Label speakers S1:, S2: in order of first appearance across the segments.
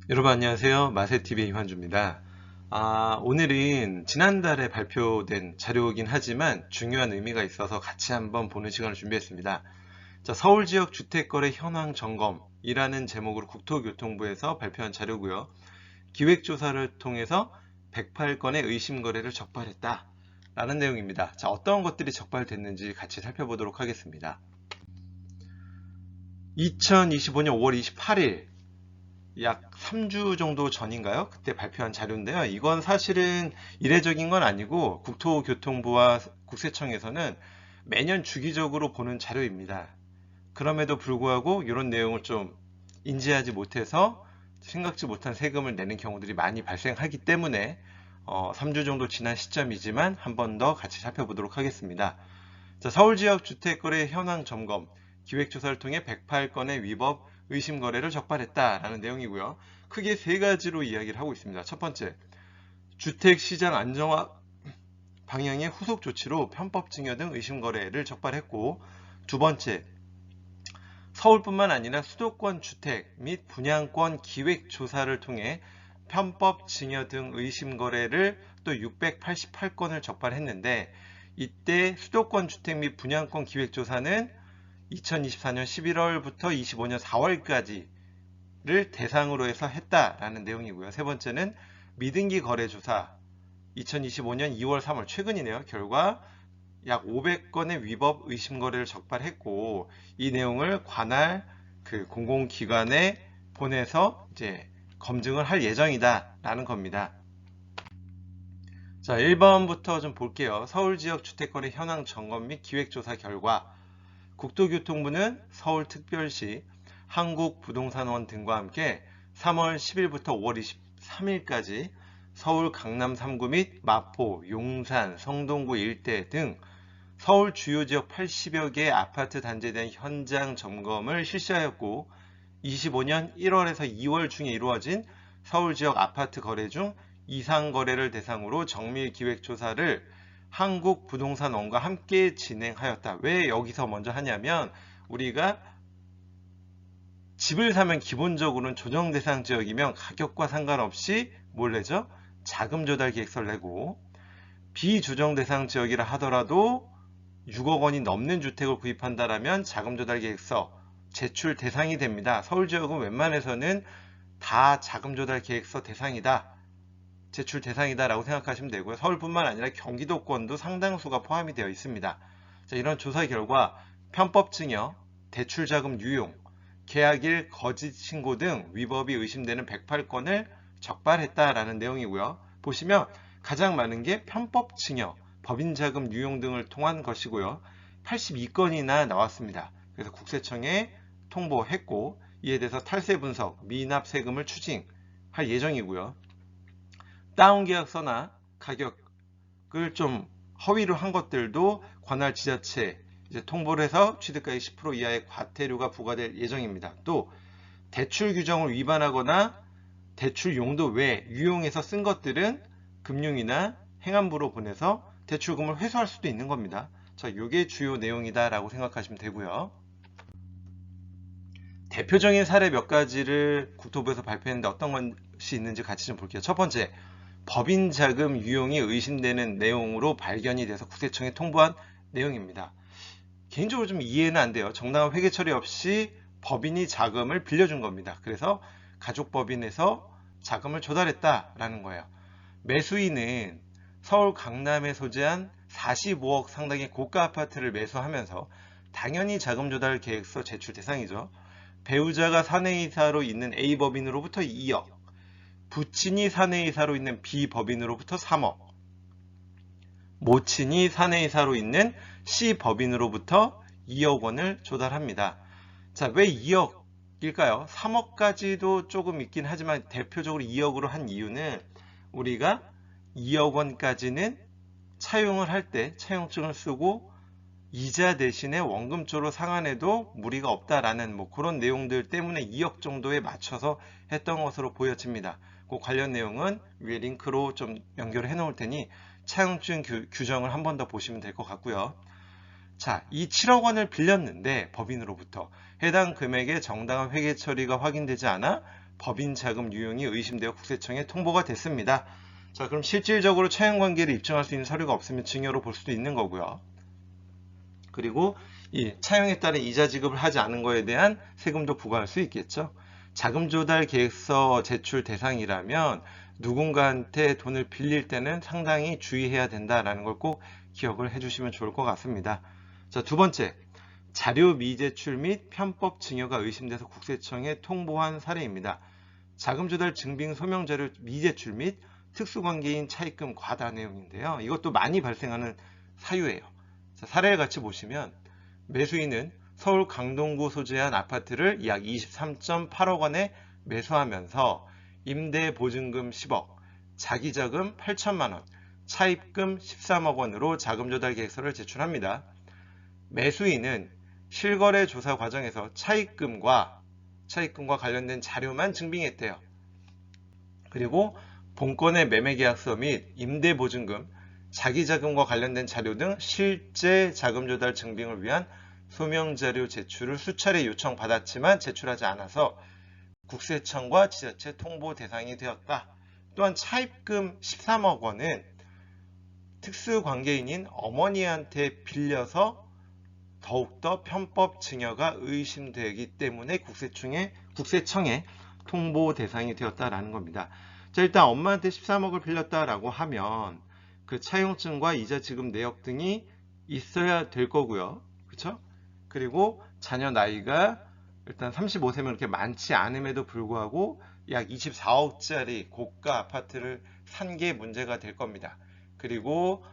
S1: 여러분 안녕하세요. 마세TV의 이환주입니다. 오늘은 지난달에 발표된 자료이긴 하지만 중요한 의미가 있어서 같이 한번 보는 시간을 준비했습니다. 자, 서울 지역 주택거래 현황 점검이라는 제목으로 국토교통부에서 발표한 자료고요. 기획조사를 통해서 108건의 의심 거래를 적발했다 라는 내용입니다. 자, 어떤 것들이 적발됐는지 같이 살펴보도록 하겠습니다. 2025년 5월 28일 약 3주 정도 전인가요? 그때 발표한 자료인데요. 이건 사실은 이례적인 건 아니고 국토교통부와 국세청에서는 매년 주기적으로 보는 자료입니다. 그럼에도 불구하고 이런 내용을 좀 인지하지 못해서 생각지 못한 세금을 내는 경우들이 많이 발생하기 때문에 3주 정도 지난 시점이지만 한 번 더 같이 살펴보도록 하겠습니다. 자, 서울 지역 주택거래 현황 점검 기획조사를 통해 108건의 위법 의심 거래를 적발했다라는 내용이고요. 크게 세 가지로 이야기를 하고 있습니다. 첫 번째, 주택시장 안정화 방향의 후속 조치로 편법 증여 등 의심 거래를 적발했고, 두 번째, 서울뿐만 아니라 수도권 주택 및 분양권 기획 조사를 통해 편법 증여 등 의심 거래를 또 688건을 적발했는데, 이때 수도권 주택 및 분양권 기획 조사는 2024년 11월부터 25년 4월까지를 대상으로 해서 했다라는 내용이고요. 세 번째는 미등기 거래 조사 2025년 2월 3월 최근이네요. 결과 약 500건의 위법 의심 거래를 적발했고, 이 내용을 관할 공공기관에 보내서 이제 검증을 할 예정이다라는 겁니다. 자, 1번부터 좀 볼게요. 서울 지역 주택거래 현황 점검 및 기획조사 결과, 국토교통부는 서울특별시, 한국부동산원 등과 함께 3월 10일부터 5월 23일까지 서울 강남 3구 및 마포, 용산, 성동구 일대 등 서울 주요 지역 80여 개의 아파트 단지에 대한 현장 점검을 실시하였고, 25년 1월에서 2월 중에 이루어진 서울 지역 아파트 거래 중 이상 거래를 대상으로 정밀 기획 조사를 한국부동산원과 함께 진행하였다. 왜 여기서 먼저 하냐면, 우리가 집을 사면 기본적으로는 조정 대상 지역이면 가격과 상관없이 뭘 내죠? 자금 조달 계획서를 내고, 비조정 대상 지역이라 하더라도 6억 원이 넘는 주택을 구입한다라면 자금 조달 계획서 제출 대상이 됩니다. 서울 지역은 웬만해서는 다 자금 조달 계획서 대상이다, 제출 대상이다라고 생각하시면 되고요. 서울뿐만 아니라 경기도권도 상당수가 포함이 되어 있습니다. 자, 이런 조사 결과 편법 증여, 대출자금 유용, 계약일 거짓 신고 등 위법이 의심되는 108건을 적발했다라는 내용이고요. 보시면 가장 많은 게 편법 증여, 법인자금 유용 등을 통한 것이고요. 82건이나 나왔습니다. 그래서 국세청에 통보했고, 이에 대해서 탈세 분석, 미납 세금을 추징할 예정이고요. 다운 계약서나 가격을 좀 허위로 한 것들도 관할 지자체 이제 통보를 해서 취득가액 10% 이하의 과태료가 부과될 예정입니다. 또 대출 규정을 위반하거나 대출 용도 외 유용해서 쓴 것들은 금융이나 행안부로 보내서 대출금을 회수할 수도 있는 겁니다. 자, 이게 주요 내용이다라고 생각하시면 되고요. 대표적인 사례 몇 가지를 국토부에서 발표했는데 어떤 것이 있는지 같이 좀 볼게요. 첫 번째, 법인 자금 유용이 의심되는 내용으로 발견이 돼서 국세청에 통보한 내용입니다. 개인적으로 좀 이해는 안 돼요. 정당한 회계 처리 없이 법인이 자금을 빌려준 겁니다. 그래서 가족법인에서 자금을 조달했다라는 거예요. 매수인은 서울 강남에 소재한 45억 상당의 고가 아파트를 매수하면서 당연히 자금 조달 계획서 제출 대상이죠. 배우자가 사내이사로 있는 A법인으로부터 2억, 부친이 사내이사로 있는 B법인으로부터 3억, 모친이 사내이사로 있는 C법인으로부터 2억 원을 조달합니다. 자, 왜 2억일까요? 3억까지도 조금 있긴 하지만 대표적으로 2억으로 한 이유는 우리가 2억 원까지는 차용을 할 때 차용증을 쓰고 이자 대신에 원금조로 상환해도 무리가 없다라는 그런 내용들 때문에 2억 정도에 맞춰서 했던 것으로 보여집니다. 그 관련 내용은 위에 링크로 좀 연결해 놓을 테니 차용증 규정을 한 번 더 보시면 될 것 같고요. 자, 이 7억 원을 빌렸는데 법인으로부터 해당 금액의 정당한 회계 처리가 확인되지 않아 법인 자금 유용이 의심되어 국세청에 통보가 됐습니다. 자, 그럼 실질적으로 차용 관계를 입증할 수 있는 서류가 없으면 증여로 볼 수도 있는 거고요. 그리고 이 차용에 따른 이자 지급을 하지 않은 거에 대한 세금도 부과할 수 있겠죠. 자금 조달 계획서 제출 대상이라면 누군가한테 돈을 빌릴 때는 상당히 주의해야 된다라는 걸 꼭 기억을 해주시면 좋을 것 같습니다. 자, 두 번째, 자료 미제출 및 편법 증여가 의심돼서 국세청에 통보한 사례입니다. 자금 조달 증빙 소명 자료 미제출 및 특수관계인 차입금 과다 내용인데요. 이것도 많이 발생하는 사유예요. 자, 사례를 같이 보시면 매수인은 서울 강동구 소재한 아파트를 약 23.8억 원에 매수하면서 임대보증금 10억, 자기자금 8천만 원, 차입금 13억 원으로 자금조달 계획서를 제출합니다. 매수인은 실거래 조사 과정에서 차입금과 관련된 자료만 증빙했대요. 그리고 본건의 매매계약서 및 임대보증금, 자기자금과 관련된 자료 등 실제 자금조달 증빙을 위한 소명자료 제출을 수차례 요청받았지만 제출하지 않아서 국세청과 지자체 통보 대상이 되었다. 또한 차입금 13억 원은 특수관계인인 어머니한테 빌려서 더욱더 편법 증여가 의심되기 때문에 국세청에 통보 대상이 되었다라는 겁니다. 자, 일단 엄마한테 13억을 빌렸다라고 하면 그 차용증과 이자 지급 내역 등이 있어야 될 거고요. 그렇죠? 그리고 자녀 나이가 일단 35세면 그렇게 많지 않음에도 불구하고 약 24억짜리 고가 아파트를 산 게 문제가 될 겁니다. 그리고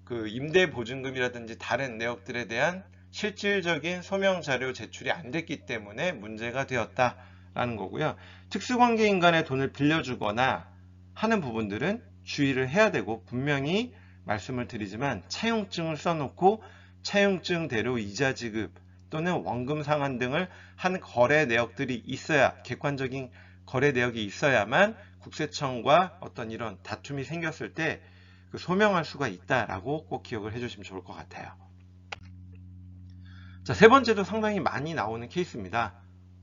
S1: 그 임대보증금이라든지 다른 내역들에 대한 실질적인 소명 자료 제출이 안 됐기 때문에 문제가 되었다라는 거고요. 특수관계인 간에 돈을 빌려주거나 하는 부분들은 주의를 해야 되고, 분명히 말씀을 드리지만 차용증을 써놓고 차용증대로 이자 지급 또는 원금 상환 등을 한 거래 내역들이 있어야, 객관적인 거래 내역이 있어야만 국세청과 어떤 이런 다툼이 생겼을 때 소명할 수가 있다라고 꼭 기억을 해주시면 좋을 것 같아요. 자, 세 번째도 상당히 많이 나오는 케이스입니다.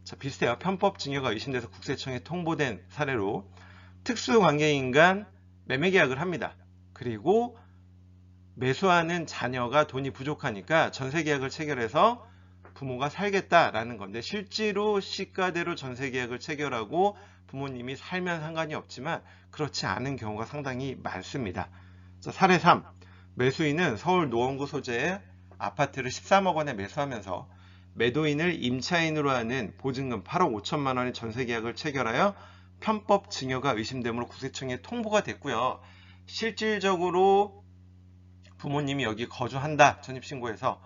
S1: 자, 비슷해요. 편법 증여가 의심돼서 국세청에 통보된 사례로 특수관계인 간 매매계약을 합니다. 그리고 매수하는 자녀가 돈이 부족하니까 전세계약을 체결해서 부모가 살겠다라는 건데, 실제로 시가대로 전세계약을 체결하고 부모님이 살면 상관이 없지만 그렇지 않은 경우가 상당히 많습니다. 자, 사례 3. 매수인은 서울 노원구 소재의 아파트를 13억 원에 매수하면서 매도인을 임차인으로 하는 보증금 8억 5천만 원의 전세계약을 체결하여 편법 증여가 의심되므로 국세청에 통보가 됐고요. 실질적으로 부모님이 여기 거주한다, 전입신고해서,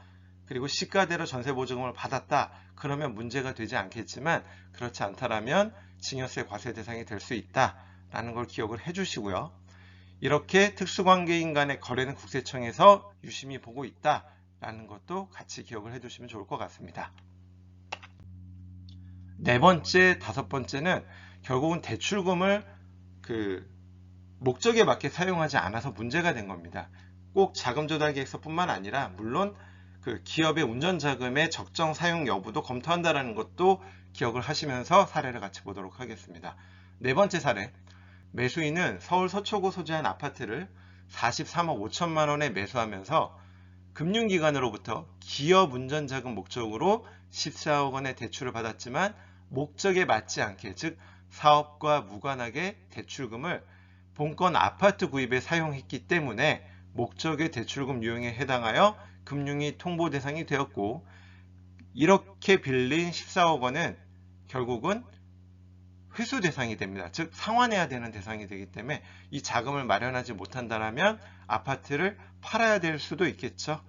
S1: 그리고 시가대로 전세보증금을 받았다, 그러면 문제가 되지 않겠지만 그렇지 않다라면 증여세 과세 대상이 될 수 있다라는 걸 기억을 해주시고요. 이렇게 특수관계인 간의 거래는 국세청에서 유심히 보고 있다라는 것도 같이 기억을 해두시면 좋을 것 같습니다. 네 번째, 다섯 번째는 결국은 대출금을 목적에 맞게 사용하지 않아서 문제가 된 겁니다. 꼭 자금조달계획서뿐만 아니라 물론 기업의 운전자금의 적정 사용 여부도 검토한다는 것도 기억을 하시면서 사례를 같이 보도록 하겠습니다. 네 번째 사례, 매수인은 서울 서초구 소재한 아파트를 43억 5천만 원에 매수하면서 금융기관으로부터 기업 운전자금 목적으로 14억 원의 대출을 받았지만 목적에 맞지 않게, 즉 사업과 무관하게 대출금을 본건 아파트 구입에 사용했기 때문에 목적의 대출금 유형에 해당하여 금융위 통보 대상이 되었고, 이렇게 빌린 14억 원은 결국은 회수 대상이 됩니다. 즉 상환해야 되는 대상이 되기 때문에 이 자금을 마련하지 못한다면 아파트를 팔아야 될 수도 있겠죠.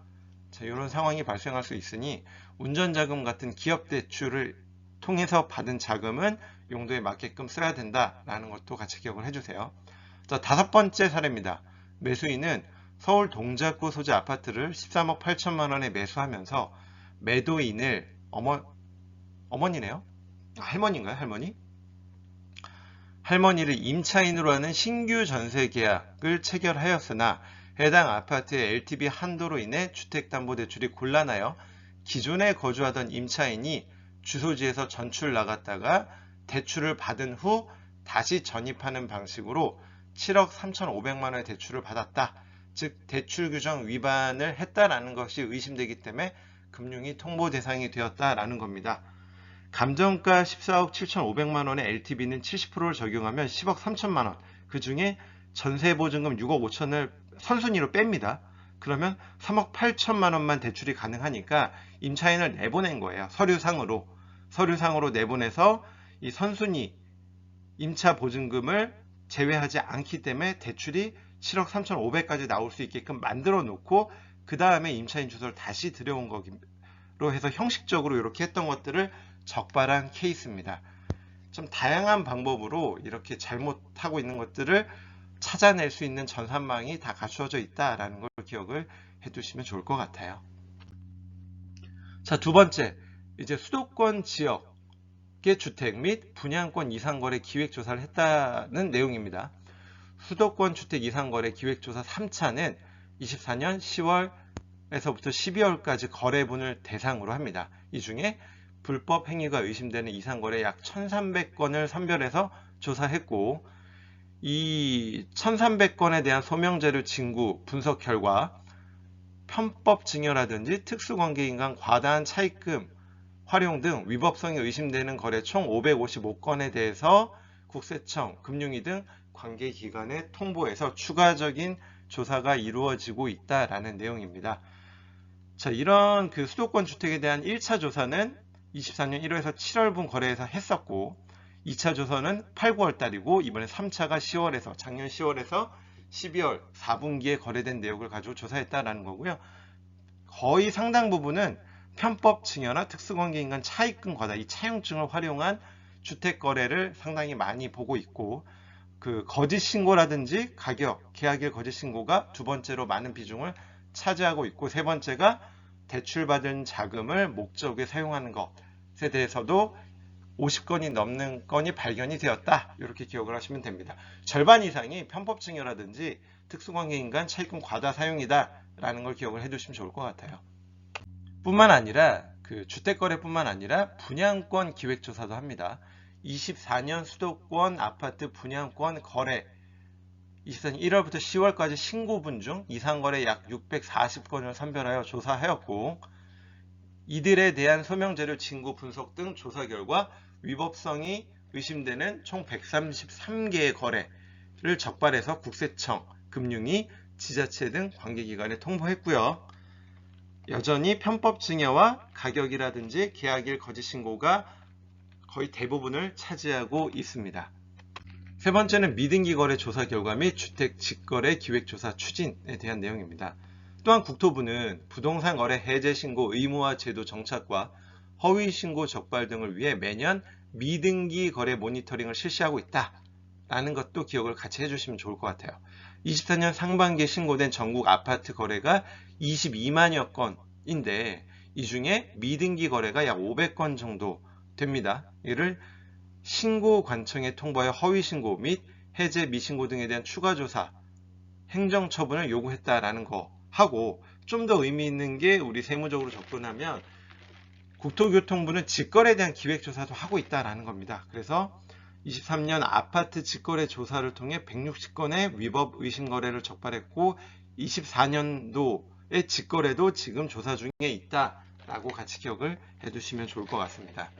S1: 자, 이런 상황이 발생할 수 있으니 운전자금 같은 기업 대출을 통해서 받은 자금은 용도에 맞게끔 써야 된다라는 것도 같이 기억을 해주세요. 자, 다섯 번째 사례입니다. 매수인은 서울 동작구 소재 아파트를 13억 8천만 원에 매수하면서 매도인을 어머니네요? 할머니인가요? 할머니를 임차인으로 하는 신규 전세 계약을 체결하였으나 해당 아파트의 LTV 한도로 인해 주택담보대출이 곤란하여 기존에 거주하던 임차인이 주소지에서 전출 나갔다가 대출을 받은 후 다시 전입하는 방식으로 7억 3,500만 원의 대출을 받았다. 즉 대출 규정 위반을 했다라는 것이 의심되기 때문에 금융위 통보 대상이 되었다라는 겁니다. 감정가 14억 7,500만 원의 LTV는 70%를 적용하면 10억 3천만 원, 그 중에 전세보증금 6억 5천을 선순위로 뺍니다. 그러면 3억 8천만 원만 대출이 가능하니까 임차인을 내보낸 거예요. 서류상으로 내보내서 이 선순위 임차 보증금을 제외하지 않기 때문에 대출이 7억 3,500까지 나올 수 있게끔 만들어 놓고 그 다음에 임차인 주소를 다시 들여온 거로 해서 형식적으로 이렇게 했던 것들을 적발한 케이스입니다. 좀 다양한 방법으로 이렇게 잘못하고 있는 것들을 찾아낼 수 있는 전산망이 다 갖추어져 있다라는 걸 기억을 해두시면 좋을 것 같아요. 자, 두 번째, 이제 수도권 지역의 주택 및 분양권 이상거래 기획조사를 했다는 내용입니다. 수도권 주택 이상거래 기획조사 3차는 24년 10월에서부터 12월까지 거래분을 대상으로 합니다. 이 중에 불법 행위가 의심되는 이상거래 약 1,300건을 선별해서 조사했고, 이 1,300건에 대한 소명자료 징구 분석 결과 편법 증여라든지 특수관계인 간 과다한 차입금 활용 등 위법성이 의심되는 거래 총 555건에 대해서 국세청, 금융위 등 관계기관에 통보해서 추가적인 조사가 이루어지고 있다라는 내용입니다. 자, 이런 그 수도권 주택에 대한 1차 조사는 24년 1월에서 7월분 거래에서 했었고, 2차 조사는 8, 9월 달이고, 이번에 3차가 10월에서, 작년 10월에서 12월 4분기에 거래된 내역을 가지고 조사했다라는 거고요. 거의 상당 부분은 편법 증여나 특수관계인 간 차입금 과다, 이 차용증을 활용한 주택 거래를 상당히 많이 보고 있고, 그 거짓 신고라든지 가격, 계약일 거짓 신고가 두 번째로 많은 비중을 차지하고 있고, 세 번째가 대출받은 자금을 목적에 사용하는 것에 대해서도 50건이 넘는 건이 발견이 되었다. 이렇게 기억을 하시면 됩니다. 절반 이상이 편법 증여라든지 특수관계인 간 차입금 과다 사용이다 라는 걸 기억을 해두시면 좋을 것 같아요. 뿐만 아니라 그 주택거래뿐만 아니라 분양권 기획조사도 합니다. 24년 수도권 아파트 분양권 거래 24년 1월부터 10월까지 신고분 중 이상거래 약 640건을 선별하여 조사하였고, 이들에 대한 소명자료 징구 분석 등 조사 결과 위법성이 의심되는 총 133개의 거래를 적발해서 국세청, 금융위, 지자체 등 관계기관에 통보했고요. 여전히 편법 증여와 가격이라든지 계약일 거짓 신고가 거의 대부분을 차지하고 있습니다. 세 번째는 미등기 거래 조사 결과 및 주택 직거래 기획조사 추진에 대한 내용입니다. 또한 국토부는 부동산 거래 해제 신고 의무화 제도 정착과 허위 신고 적발 등을 위해 매년 미등기 거래 모니터링을 실시하고 있다라는 것도 기억을 같이 해주시면 좋을 것 같아요. 24년 상반기에 신고된 전국 아파트 거래가 22만여 건인데 이 중에 미등기 거래가 약 500건 정도 됩니다. 이를 신고관청에 통보하여 허위 신고 및 해제 미신고 등에 대한 추가 조사, 행정처분을 요구했다라는 거 하고, 좀 더 의미 있는 게 우리 세무적으로 접근하면 국토교통부는 직거래에 대한 기획조사도 하고 있다라는 겁니다. 그래서 23년 아파트 직거래 조사를 통해 160건의 위법 의심 거래를 적발했고, 24년도의 직거래도 지금 조사 중에 있다라고 같이 기억을 해두시면 좋을 것 같습니다.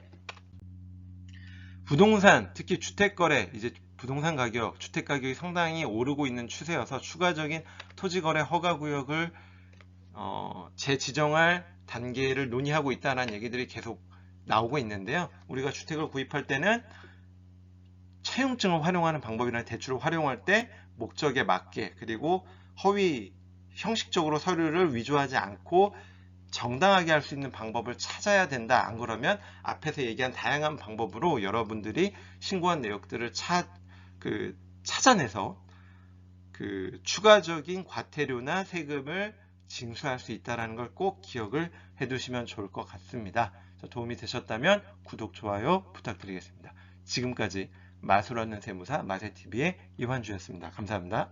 S1: 부동산, 특히 주택거래, 이제 부동산 가격, 주택 가격이 상당히 오르고 있는 추세여서 추가적인 토지거래 허가구역을 재지정할 단계를 논의하고 있다는 얘기들이 계속 나오고 있는데요. 우리가 주택을 구입할 때는 차용증을 활용하는 방법이나 대출을 활용할 때 목적에 맞게, 그리고 허위 형식적으로 서류를 위조하지 않고 정당하게 할 수 있는 방법을 찾아야 된다. 안 그러면 앞에서 얘기한 다양한 방법으로 여러분들이 신고한 내역들을 찾아내서 추가적인 과태료나 세금을 징수할 수 있다는 걸 꼭 기억을 해두시면 좋을 것 같습니다. 도움이 되셨다면 구독, 좋아요 부탁드리겠습니다. 지금까지 마술 얻는 세무사 마세TV의 이환주였습니다. 감사합니다.